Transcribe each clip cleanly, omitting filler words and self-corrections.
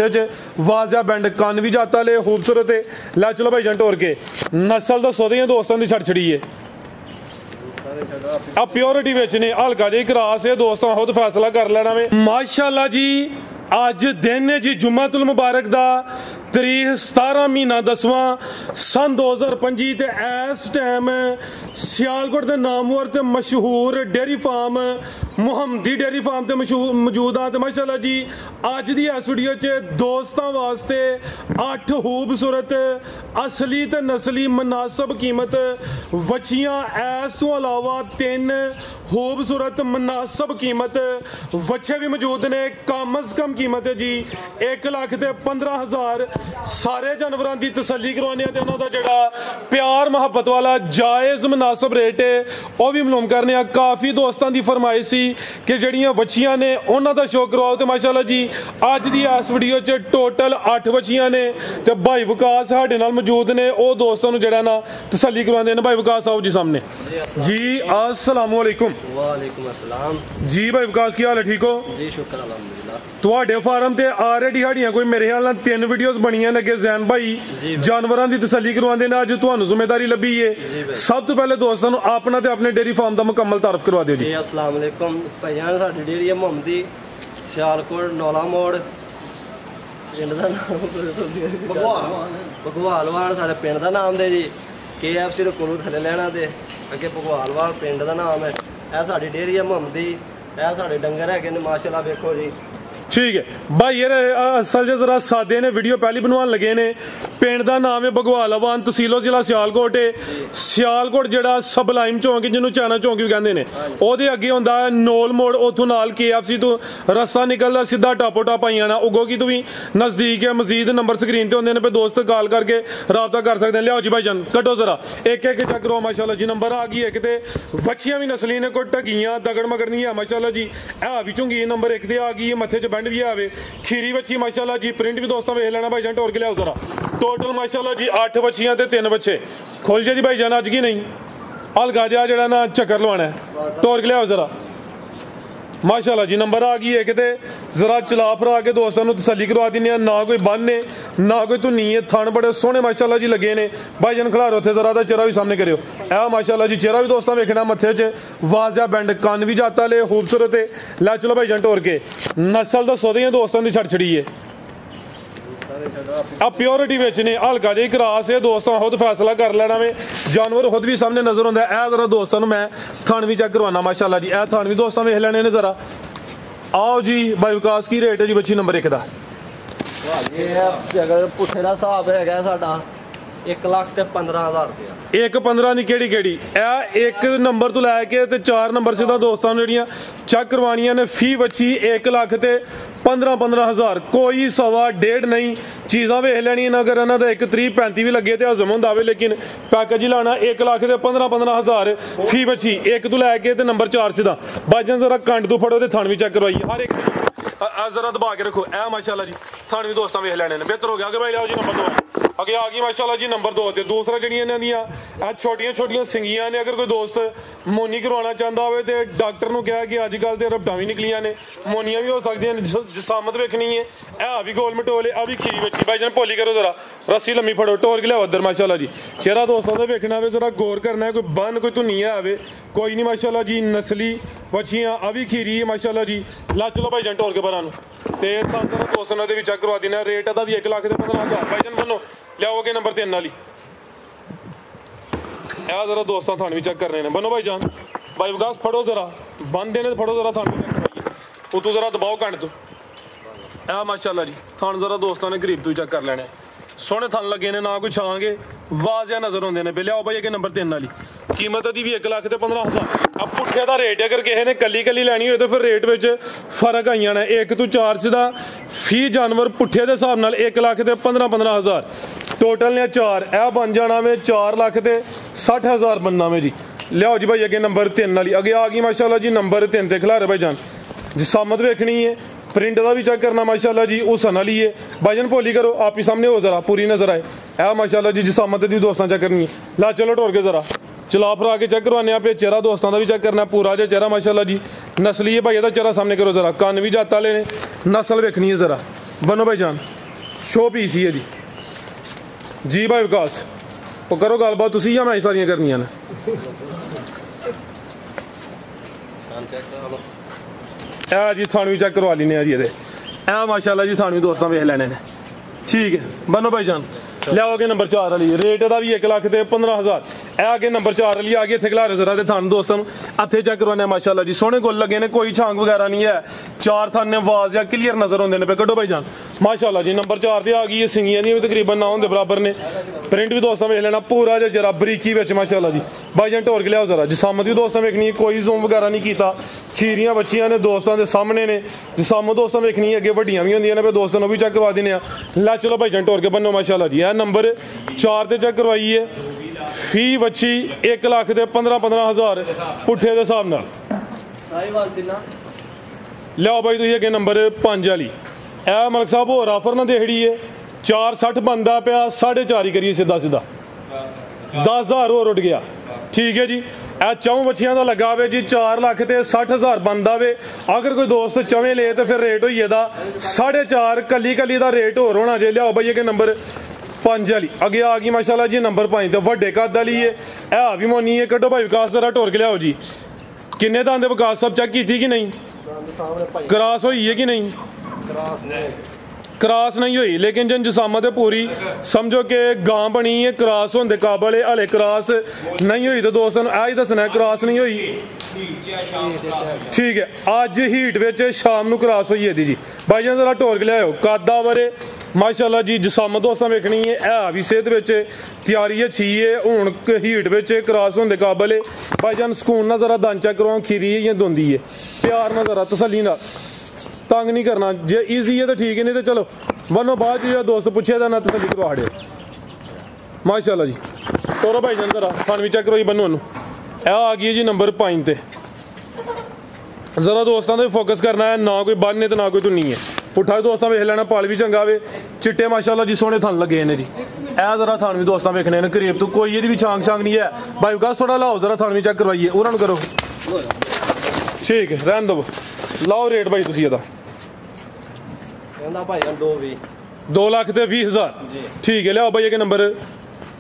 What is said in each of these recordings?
वाजिया band कन भी जाता ले खूबसूरत है। लै चलो भाई जंट होर के नस्ल दसो दे दोस्तों की छड़ छड़ी है अब प्योरिटी विच ने हल्का जी क्रास है दोस्तों खुद फैसला कर लेना वे माशाअल्लाह जी। अज दिन है जी जुम्मतुल मुबारक दा तरीक 17 महीना 10वां सन 2025 ते इस टाइम सियालकोट के नामवर ते मशहूर डेयरी फार्म मुहम्मदी डेयरी फार्म ते मौजूद हाँ। तो माशाअल्लाह जी अज दी इस वीडियो च दोस्तों वास्ते 8 खूबसूरत असली ते नस्ली मुनासब कीमत वछियां इस तो अलावा 3 खूबसूरत मुनासब कीमत वछे भी मौजूद ने। कम अज कम कीमत है जी 1,15,000। सारे जानवरों की तसल्ली करवाने उन्होंने जोड़ा प्यार मुहब्बत वाला जायज़ मुनासब रेट है वह भी मालूम करने। काफ़ी दोस्तों की फरमाइश सी कि जड़ियाँ बच्चियाँ ने उन्हों का शो करवाओ। तो माशाअल्लाह जी अज की इस वीडियो च टोटल 8 बच्चियाँ ने तो भाई विकास साढ़े नाल मौजूद ने वो दोस्तों जड़ा ना तसल्ली करवाते हैं। भाई विकास आओ जी सामने जी। अस्सलाम वालेकुम। वालेकुम अस्सलाम जी। भाई विकास की हाल है ठीक हो जी? शुक्र अल्हम्दुलिल्लाह। ਤੁਹਾਡੇ ਫਾਰਮ ਤੇ ਆਲਰੇਡੀ ਸਾਡੀਆਂ ਕੋਈ ਮੇਰੇ ਖਿਆਲ ਨਾਲ 3 ਵੀਡੀਓਜ਼ ਬਣੀਆਂ ਨੇ ਕਿ ਜ਼ੈਨ ਭਾਈ ਜਾਨਵਰਾਂ ਦੀ ਤਸੱਲੀ ਕਰਵਾਉਂਦੇ ਨੇ। ਅੱਜ ਤੁਹਾਨੂੰ ਜ਼ਿੰਮੇਵਾਰੀ ਲੱਭੀ ਏ ਸਭ ਤੋਂ ਪਹਿਲੇ ਦੋਸਤਾਂ ਨੂੰ ਆਪਣਾ ਤੇ ਆਪਣੇ ਡੇਅਰੀ ਫਾਰਮ ਦਾ ਮੁਕੰਮਲ ਤਾਰਫ ਕਰਵਾ ਦਿਓ ਜੀ। अस्सलाम वालेकुम भाईजान। साडी डेयरी है मुहम्मदी सियालकोट नौला मोड़ पिंड दा नाम भगवालवान साडे पिंड दा नाम दे जी। KFC दे कोलों थल्ले लैना ते अगे भगवालवान पिंड दा नाम है। ਇਹ ਸਾਡੀ डेयरी है मुहम्मदी। ਇਹ ਸਾਡੇ डंगर है ने माशाअल्लाह देखो जी। ठीक है भाई यार असल च जरा सादे ने वीडियो पहली बनवान लगे ने। पिंड का नाम है भगवालवान तहसीलो जिला सियालकोट है। सियालकोट जड़ा सबलाइम चौंक जिन्होंने चाइना चौंक भी कहते हैं ਉਹਦੇ ਅੱਗੇ ਹੁੰਦਾ नोल मोड़ उतों नाल KFC तो रस्ता निकलदा सीधा टापो टाप आई जाना उगो की तो भी नज़दीक है। मजीद नंबर स्क्रीन पर होंगे ने दोस्त कॉल करके रबता कर सकते हैं। लियाओ जी भाई जान कटो जरा एक एक चेक करो माशाअल्लाह जी। नंबर आ गई एक तो वछियां भी नस्ली ने कोई ढगियां दगड़ मगड़ नहीं है माशाअल्लाह जी। है भी झुंगी नंबर 1 ते आ गई है मत्थे च बैंड भी आवे खीरी बच्ची माशाअल्लाह जी। प्रिंट भी दोस्तों वेख लेना भाई जान टोर के लियाओ जरा। टोटल माशाअल्लाह जी 8 बच्चियां ते 3 बच्चे खोल जे जी भाई जान अज की नहीं हल्का जा जड़ा ना चक्कर लवाना है टोर के लियाओ जरा माशाअल्लाह जी। नंबर आ गई है कि जरा चला फरा के दोस्तों को तसल्ली करवा देने ना कोई बन ने ना कोई धुनी है। थन बड़े सोहने माशाअल्लाह जी लगे ने। भाई जान खिलारो उत्थे जरा दा चेहरा भी सामने करियो। ए माशाअल्लाह जी चेहरा भी दोस्तों वेखना मत्थे च वाजिया बैंड कन भी जाता ले खूबसूरत है। लै चलो भाई जान टोर के नस्ल दसो दे दोस्तों की छड़ छड़ी है अब प्योरिटी विच ने हल्का जी क्रास है दोस्तों खुद फैसला कर लेना वे। जानवर खुद भी सामने नजर आता है। जरा दोस्तों मैं थान भी चेक करवाना माशाअल्लाह जी। ए थान भी दोस्तों वेख लेने ने जरा। आओ जी भाई विकास की रेट है जी बच्ची नंबर 1 का अगर पुट्ठे का हिसाब है साडा 1,15,000 रुपया। 1,15 की केड़ी केड़ी ए 1 नंबर तो लैके ते 4 नंबर सीधा दोस्तों जड़ियां चेक करवानियां ने। फी बच्ची 1,15,000 कोई 1.25 नहीं। चीज़ां वेख लैनियां अगर इन्हां दा 1,30-35 भी लगे तो हजम होंदा वे लेकिन पैकेज ही लाना 1,15,000 फी बच्ची 1 तो लैके ते नंबर 4 सीधा। बाजन जरा कंड तो फड़ो ते थन भी चेक करवाइए हर एक जरा दबा के रखो। ए माशाअल्लाह जी थन भी दोस्तों वेख लैने बेहतर हो गया। आगे भाई लियाओ जी नंबर 2 अगे आ गई माशाअल्लाह जी नंबर 2 ते दूसरा जड़ियां इन्हां दियां छोटियां छोटियां सिंगियां ने। अगर कोई दोस्त मोनी करवाना चाहता हो तो डॉक्टर ने कहा कि अजकल तो रबटा भी निकलियां ने मोनियां भी हो सकदियां ने। जसामत वेखनी है ए भी गोल मटोल है भी खीरी बच्ची। भाई जान पोली करो जरा रस्सी लम्मी फड़ो टोर के लियाओ उधर माशाअल्लाह जी। चेहरा दोस्तों का वेखना वे जरा गौर करना है कोई बन कोई धुनी है कोई नहीं माशाअल्लाह जी। नस्ली बच्चियां अभी खीरी है माशाअल्लाह जी। ला चलो भाई जान टोर के बरान ते दोस्तों के चेक करवा देना। रेट का भी 1,15,000 भाई जान बनो लियाओ के नंबर 3 वाली ए जरा दोस्तों थान भी चेक करने ने बनो भाई जान। भाई विकास फड़ो जरा बंद देने फड़ो जरा थान भी चेक करवाइए उतों जरा दबाओ कंड तो ए माशाअल्लाह जी। थान जरा दोस्तों ने गरीब तो चेक कर लेने सोहने थान लगे ने ना कोई छांगे वाजिया नजर आते हैं। लियाओ भाई अगे नंबर 3 वाली कीमत दी भी 1,15,000। अब पुट्ठे का रेट अगर किसी ने कली कली लैनी हो तो फिर रेट में फर्क आई जाना 1 तो 4 सीधा फी जानवर पुट्ठे के हिसाब नाल 1,15,000 टोटल ने 4 ए बन जाना में 4,60,000 बनना में जी। लियाओ जी भाई अगे नंबर 3 वाली अगे आ गई माशाअल्लाह जी नंबर 3 ते खिलारे भाई जान जिसामत वेखनी है प्रिंट का भी चेक करना माशाअल्लाह जी हुसन वाली है। भाईजान पोली करो आप ही सामने हो जरा पूरी नजर आए है माशाअल्लाह जी। जिसामत की दोस्तों चेक करनी है ला चलो टोर के जरा चला फरा के चेक करवाने पे चेहरा दोस्तों का भी चेक करना पूरा जो चेहरा माशाअल्लाह जी। नस्ली है भाई चेहरा सामने करो जरा कन भी जाता ले नस्ल वेखनी है जरा बनो भाई जान शो पीस ही है जी भाई विकास वो करो गलबात तुसी या मैं सारियां करनियां ने जी थानवी चेक करवा लेने जी ए माशाल्लाह जी थानवी दोस्तों वेख लेने ने ठीक है बनो भाई जान लियाओ अगे नंबर 4 वाली रेट का भी 1,15,000 ए आगे नंबर 4 वाली आ गई इतने खिलारे जरा थान दोस्तों हथे चेक करवाने माशाल्लाह जी सोहने गुल लगे ने कोई छांग वगैरह नहीं है 4 थाने आवाज या क्लीयर नजर आते पे कड्डो भाई जान माशाल्लाह जी नंबर 4 से आ गई है सिंगियां दी भी तकरीबन ना होंगे बराबर ने प्रिंट भी दोस्तों वेख लेना पूरा जरा बरीकी माशाल्लाह जी भाई जान टोर के लियाओ जरा जिसामत भी दोस्तों वेखनी है कोई जूम वगैरह नहीं किया खीरियां बच्चियां ने दोस्तों के सामने ने जिसामत दोस्तों वेखनी है अगे वड्डियां भी होंदियां ने दोस्तों भी चेक करवा देने ला चलो भाई जान टोर के बनो माशाल्लाह जी यह नंबर 4 ते चेक करवाइए फी बच्ची 1,15,000 पुट्ठे के हिसाब नाल लियाओ भाई तुम अगे नंबर 5 वाली ए मलक साहब होर ऑफर ना देखड़ी है 460 बनता पाया 4.5 ही करिए सीधा 10,000 होर उठ गया ठीक है जी ए चौं बच्चियां का लगा वे जी 4,60,000 बनता वे अगर कोई दोस्त चवें ले तो फिर रेट हो जाता 4.5 कली का रेट होर होना जे लियाओ भाई अगे नंबर 5 वाली अगे आ गई माशाल्लाह जी नंबर 5 तो वड्डे कद वाली है ए भी मोनी है कड्डो भाई विकास जरा टोर के लियाओ जी किन्ने दांदे विकास सब चेक की कि नहीं क्रॉस हुई है कि नहीं क्रॉस नहीं हुई लेकिन जन जिसामत है पूरी समझो कि गां बनी है क्रॉस होंदे काबल है हले क्रॉस नहीं हुई तो दोस्तों ही दसना क्रॉस नहीं हुई ठीक है अज हीट विच शाम नूं क्रॉस हुई है जी भाई जान जरा टोर के लियाओ कादा बारे माशाल्लाह जी जिसामत दोस्तों वेखनी है भी सेहत विच तैयारी अच्छी है हुण हीट विच क्रॉस होंदे काबल है भाई जान सुकून ना जरा दंद चेक करवाओ खीरी है या दोंदी है प्यार ना जरा तसल्ली ना तंग नहीं करना जे ईजी है तो ठीक है नहीं तो चलो बनो बाद जो दोस्त पूछे ना तसल्ली करवा दे माशाल्लाह जी तोरो भाई जान जरा थान भी चेक करो बनो ए आ गई है जी नंबर 5 ते जरा दोस्तों ने फोकस करना है ना कोई बन है तो ना कोई धुनी है पुट्ठा भी दोस्तों वेख लेना पाल भी चंगा वे चिट्टे माशाल्लाह जी सोहने थान लगे ने जी ए जरा थान भी दोस्तों वेखने ने करीब तो कोई ये भी छांग छांग नहीं है भाई विकास थोड़ा लाओ जरा थान भी चेक करवाइए उन्होंने करो ठीक है रहन दो लाओ रेट भाई तुसी एदा 2,20,000 ठीक है लियाओ भाई अगे नंबर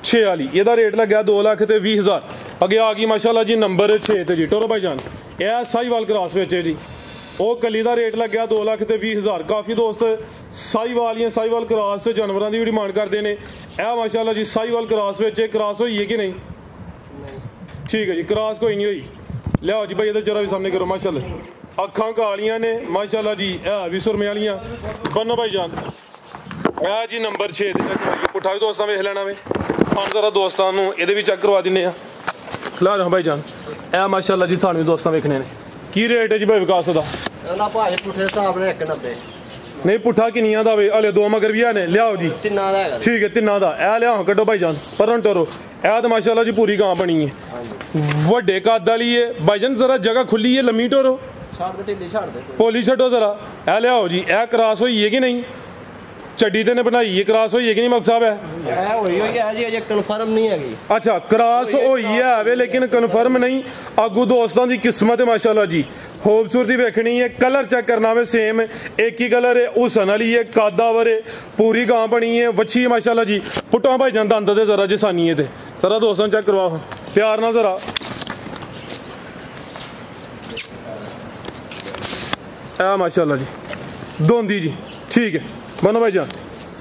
6 वाली एदा रेट लग्या 2,20,000 अगे आ गई माशाल्लाह जी नंबर 6 ते जी टोरो भाई जान यह साहीवाल क्रॉस विच है जी वो कली का रेट लग्या 2,20,000 काफ़ी दोस्त साहीवाल क्रॉस जानवरों की भी डिमांड करते हैं यह माशाल्लाह जी साहीवाल क्रॉस विच क्रॉस हुई है कि नहीं ठीक है जी क्रॉस कोई नहीं हुई लियाओ जी भाई इधर जरा भी सामने करो माशाल्लाह अखां कालियां ने माशाल्लाह जी है भी सुरमे वालियां बनो भाई जान ए जी नंबर 6 पुट्ठा भी दोस्तों वेख लेना वे हम जरा दोस्तों ये भी चेक करवा दिने ला रहा भाई जान ए माशाल्लाह जी थानू दोस्तों वेखने ने की रेट है जी भाई विकास का नहीं पुट्ठा किनिया दा वे हले 2 मगर भी है लियाओ जी ठीक है तिना दा ए लियाओ कड्डो भाई जान पर टोरो ए तो माशाल्लाह जी पूरी गां बनी है वड्डे कद वाली है भाई जान जरा जगह खुली है लम्मी टोरो पोली छो जरा ए लियाओ जी ए क्रॉस हुई है कि नहीं चड्डी ते ने बनाई है क्रॉस हुई है कि नहीं मक साहब है कन्फर्म नहीं है अच्छा क्रॉस हुई है वे लेकिन कन्फर्म नहीं आगू दोस्तों की किस्मत है माशाल्लाह जी खूबसूरती वेखनी है कलर चेक करना वे सेम एक ही कलर है हुसन वाली है कादा वरे पूरी गां बनी है वच्छी माशाल्लाह जी पुट्टा भाई जान दंद दे जरा जसानी है जरा दोस्तों चेक करवाओ प्यार ना जरा माशाल्लाह जी दोंदी जी ठीक है बनो भाई जान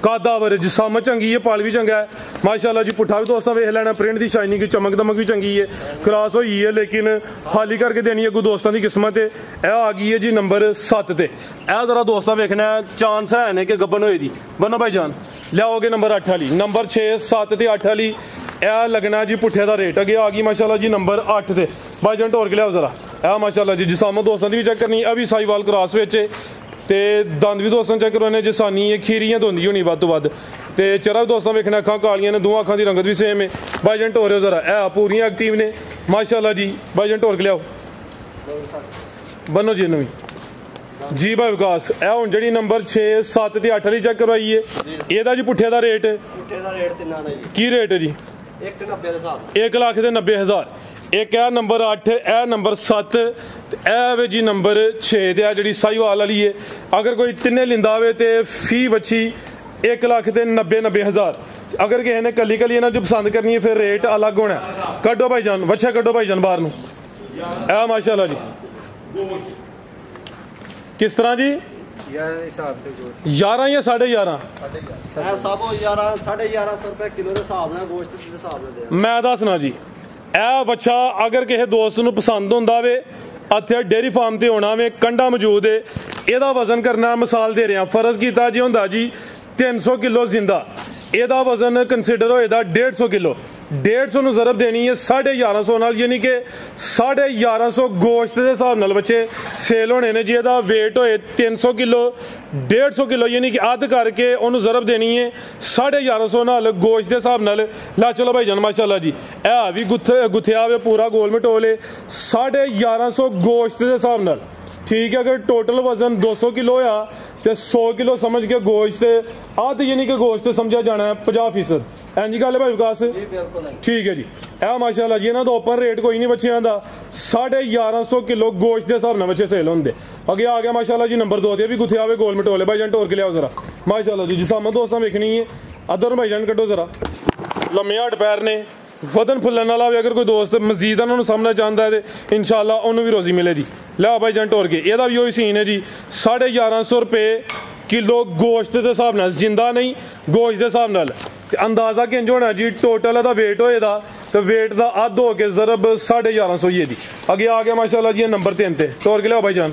कादा वरे जिसामत चंगी है पाल भी चंगा है माशाल्लाह जी पुट्ठा भी दोस्तों वेख लेना प्रिंट की शाइनिंग की चमक दमक भी चंगी है क्रॉस हुई है लेकिन हाली करके देनी है दोस्तों की किस्मत है यह आ गई है जी नंबर 7 ते यह जरा दोस्तों वेखना चांस है ने कि गब्बन होई दी बनो भाई जान लियाओगे नंबर 8 वाली नंबर 6 7 ते 8 वाली यह लगना जी पुट्ठे का रेट अगे आ गई माशाल्लाह जी नंबर 8 ते भाई जान टोर के लियाओ जरा यह माशाल्लाह जी जिसामत दोस्तों की भी चेक करनी अभी साहीवाल क्रॉस विच ते दंद भी दोस्तों चेक करवाने जसानी है खीरियां धोंदी होनी वध तो वध ते चरा भी दोस्तों वेखना अखां कालियां ने दोवां अखां दी रंगत भी सेम है भाई जान टोर जरा ए पूरी एक्टिव ने माशाल्लाह जी भाई जान टोर के लियाओ बनो जी नवी जी भाई विकास ए हुण जेहड़ी नंबर 6 7 ते 8 वाली चेक करवाई है एदा जी पुट्ठे दा रेट की रेट है जी 1,90,000 एक है नंबर 8, ए नंबर 7 ते ए वे जी नंबर 6 ते आ जिहड़ी साहिवाल वाली है। अगर कोई तिन्ने लिंदा होवे ते फी बच्ची 1,90,000। अगर किसी ने कली कली इन्हां जो पसंद करनी है फिर रेट अलग होना है। कड्डो भाईजान बच्चा, कड्डो भाईजान बाहर नूं। ए माशाल्लाह जी किस तरह जी 11 या 11.5? ਇਹ ਸਭ 11-11.5 रुपए किलो ਦੇ ਹਿਸਾਬ ਨਾਲ ਗੋਸ਼ਤ ਦੇ ਹਿਸਾਬ ਨਾਲ ਦੇ। मैं दसना जी ਇਹ ਬੱਚਾ ਅਗਰ ਕਿਸੇ ਦੋਸਤ ਨੂੰ ਪਸੰਦ ਹੁੰਦਾ ਵੇ ਇੱਥੇ ਡੇਅਰੀ ਫਾਰਮ ਤੇ ਹੋਣਾ ਵੇ, ਕੰਡਾ ਮੌਜੂਦ ਏ। ਇਹਦਾ ਵਜ਼ਨ ਕਰਨਾ ਮਿਸਾਲ ਦੇ ਰਿਹਾ, ਫਰਜ਼ ਕੀਤਾ ਜੀ ਹੁੰਦਾ ਜੀ 300 ਕਿਲੋ ਜ਼ਿੰਦਾ, ਇਹਦਾ ਵਜ਼ਨ ਕੰਸੀਡਰ ਹੋਏਦਾ 150 ਕਿਲੋ। 150 ਨੂੰ ਜ਼ਰਬ ਦੇਣੀ ਹੈ 1150 ਨਾਲ, ਯਾਨੀ ਕਿ 1150 ਗੋਸ਼ਤ ਦੇ ਹਿਸਾਬ ਨਾਲ ਬੱਚੇ ਸੇਲ ਹੋਣੇ ਨੇ ਜੀ। ਇਹਦਾ weight ਹੋਏ 300 ਕਿਲੋ, 150 ਕਿਲੋ, ਯਾਨੀ ਕਿ ਅੱਧ ਕਰਕੇ ਉਹਨੂੰ ਜ਼ਰਬ ਦੇਣੀ ਹੈ 1150 ਨਾਲ ਗੋਸ਼ਤ ਦੇ ਹਿਸਾਬ ਨਾਲ। ਲਾ ਚਲੋ ਭਾਈ ਜਾਨ ਮਾਸ਼ਾਅੱਲਾ ਜੀ ਇਹ ਵੀ ਗੁੱਥਿਆ ਵੇ ਪੂਰਾ ਗੋਲ ਮਟੋਲੇ 1150 ਗੋਸ਼ਤ ਦੇ ਹਿਸਾਬ ਨਾਲ। ठीक है, अगर टोटल वजन 200 किलो आ तो 100 किलो समझ के गोश्त आध यानी कि गोश्त समझा जाना है 50%। इंज गल है भाई विकास? ठीक है जी। ए माशाल्लाह जी इन्हां दा ओपन रेट कोई नहीं बच्चियां दा 1150 किलो गोश्त के हिसाब नाल बच्चे सेल होंदे। अगे आ गया माशाल्लाह जी नंबर 2 ते भी गुथे आवे गोल मटोले। भाई जान टोर के लियाओ जरा माशाल्लाह जी, जिसामा दोस्तां वेखनी है अदर भाई जान कड्डो जरा। लम्मे हट पैर ने, वदन फुल्लन वाला भी अगर कोई दोस्त मजीद उन्होंने समझना चाहता है तो इंशाल्लाह उन्होंने भी रोज़ी मिलेगी। लिया भाई जान टोर के यदा भी वही सीन है जी 1150 रुपए किलो गोश्त के हिसाब नाल, जिंदा नहीं गोश्त के हिसाब नाल। अंदाज़ा किंज होना जी टोटल दा वेट होएदा तो वेट का अद्ध हो के जरब 1150 ही है जी। अगे आ गया माशाल्लाह जी नंबर 3 ते टोर के लिया भाई जान।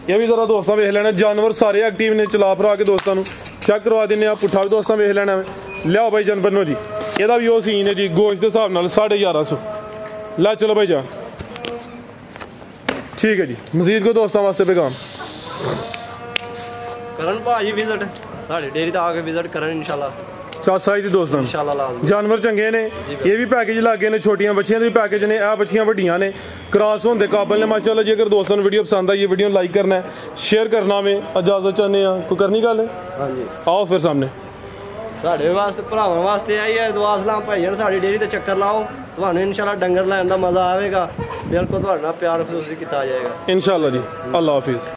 ये भी जरा दोस्तों वेख लेना, जानवर सारे एक्टिव ने, चला फिरा के दोस्तों चेक करवा देने, पुट्ठा भी दोस्तों वेख लेना। लिया भाई जान बनो जी ਇਹਦਾ ਵੀ ਉਹ ਸੀਨ ਹੈ ਜੀ ਗੋਸ਼ਤ ਦੇ ਹਿਸਾਬ ਨਾਲ 1150। ਲੈ ਚਲੋ ਭਾਈ ਜਾਨ ਠੀਕ ਹੈ ਜੀ। ਮਜ਼ੀਦ ਕੋ ਦੋਸਤਾਂ ਵਾਸਤੇ ਪੈਗਾਮ ਕਰਨ ਭਾਜੀ ਵਿਜ਼ਿਟ ਸਾਡੇ ਡੇਰੀ ਤੇ ਆ ਕੇ ਵਿਜ਼ਿਟ ਕਰਨ ਇਨਸ਼ਾਅੱਲਾ। ਚਾਸਾ ਜੀ ਦੋਸਤਾਂ ਇਨਸ਼ਾਅੱਲਾ ਲਾਜ਼ਮੀ। ਜਾਨਵਰ ਚੰਗੇ ਨੇ, ਇਹ ਵੀ ਪੈਕੇਜ ਲੱਗੇ ਨੇ, ਛੋਟੀਆਂ ਬੱਚੀਆਂ ਦੇ ਵੀ ਪੈਕੇਜ ਨੇ, ਇਹ ਬੱਚੀਆਂ ਵੱਡੀਆਂ ਨੇ, ਕ੍ਰਾਸ ਹੋਣ ਦੇ ਕਾਬਲ ਨੇ ਮਾਸ਼ਾਅੱਲਾ ਜੀ। ਅਗਰ ਦੋਸਤਾਂ ਨੂੰ ਵੀਡੀਓ ਪਸੰਦ ਆਈ, ਵੀਡੀਓ ਲਾਈਕ ਕਰਨਾ ਹੈ, ਸ਼ੇਅਰ ਕਰਨਾ ਵੇ, ਇਜਾਜ਼ਤ ਚਾਹੁੰਦੇ ਆ ਕੋਈ ਕਰਨੀ ਗੱਲ? ਹਾਂਜੀ ਆਓ ਫਿਰ ਸਾਹਮਣੇ ਸਾਡੇ ਵਾਸਤੇ ਭਰਾਵਾਂ ਵਾਸਤੇ ਆਈ ਹੈ ਦੁਆ ਸਲਾਮ ਭਾਈ ਜਾਨ। ਸਾਡੀ ਡੇਰੀ ਤੇ ਚੱਕਰ ਲਾਓ, ਤੁਹਾਨੂੰ ਇਨਸ਼ਾਅੱਲਾ ਡੰਗਰ ਲੈਣ ਦਾ ਮਜ਼ਾ ਆਵੇਗਾ। ਬਿਲਕੁਲ ਤੁਹਾਡੇ ਨਾਲ ਪਿਆਰ ਖੁਸ਼ੀ ਕੀਤਾ ਜਾਏਗਾ ਇਨਸ਼ਾਅੱਲਾ ਜੀ। ਅੱਲਾਹ ਹਾਫਿਜ਼।